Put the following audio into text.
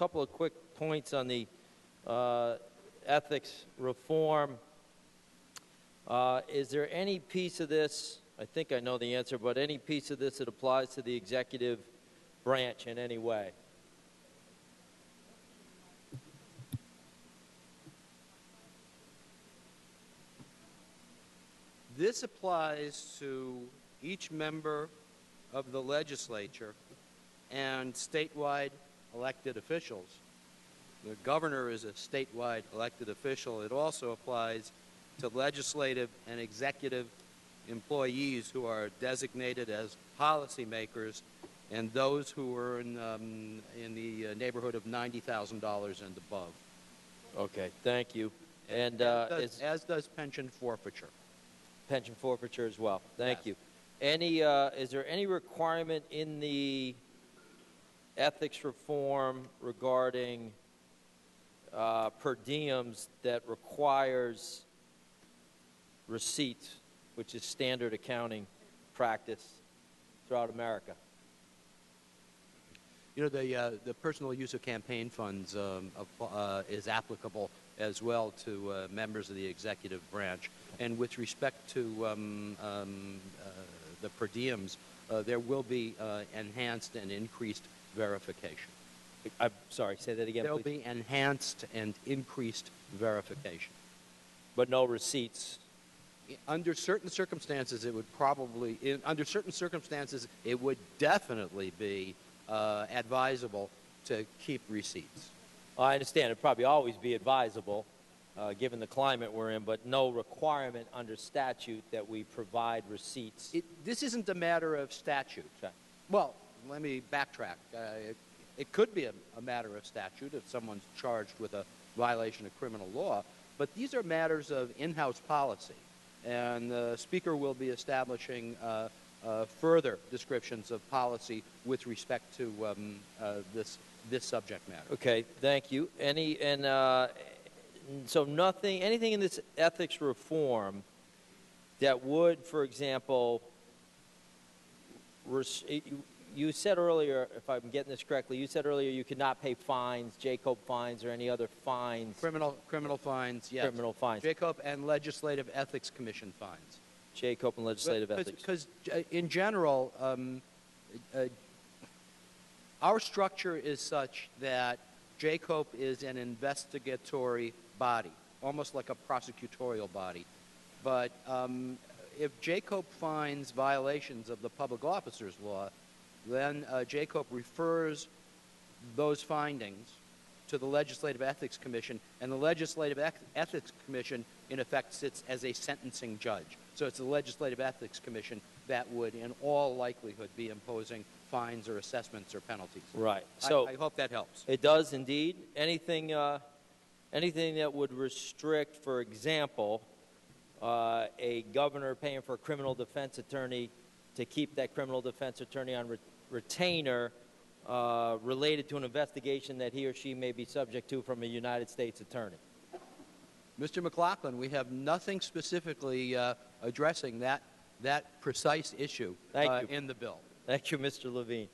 couple of quick points on the ethics reform. Is there any piece of this, I think I know the answer, but any piece of this that applies to the executive branch in any way? This applies to each member of the legislature and statewide elected officials. The governor is a statewide elected official. It also applies to legislative and executive employees who are designated as policymakers and those who are in the neighborhood of $90,000 and above. Okay, thank you. And as does pension forfeiture. Pension forfeiture as well. Thank Yes. you. Is there any requirement in the ethics reform regarding per diems that requires receipts, which is standard accounting practice throughout America? You know, the personal use of campaign funds is applicable as well to members of the executive branch. And with respect to the per diems, there will be enhanced and increased verification. I'm sorry, say that again, There will please. be enhanced and increased verification. But no receipts? Under certain circumstances, it would probably, under certain circumstances, it would definitely be advisable to keep receipts. I understand it'd probably always be advisable, given the climate we're in, but no requirement under statute that we provide receipts. This isn't a matter of statute. Okay. Well, let me backtrack. It could be a matter of statute if someone's charged with a violation of criminal law, but these are matters of in-house policy, and the Speaker will be establishing further descriptions of policy with respect to this subject matter. Okay, thank you. So anything in this ethics reform that would, for example, you said earlier, if I'm getting this correctly, you said earlier you could not pay fines, JCOB fines, or any other fines. Criminal fines, yes. Criminal fines. JCOB and Legislative Ethics Commission fines. JCOB and Legislative Ethics. Because in general, our structure is such that JCOB is an investigatory body, almost like a prosecutorial body. But if JCOB finds violations of the Public Officers Law, then JCOB refers those findings to the Legislative Ethics Commission, and the Legislative Ethics Commission, in effect, sits as a sentencing judge. So it's the Legislative Ethics Commission that would, in all likelihood, be imposing fines or assessments or penalties. Right. So I hope that helps. It does indeed. Anything that would restrict, for example, a governor paying for a criminal defense attorney to keep that criminal defense attorney on retainer related to an investigation that he or she may be subject to from a United States attorney. Mr. McLaughlin, we have nothing specifically addressing that precise issue in the bill. Thank you, Mr. Levine.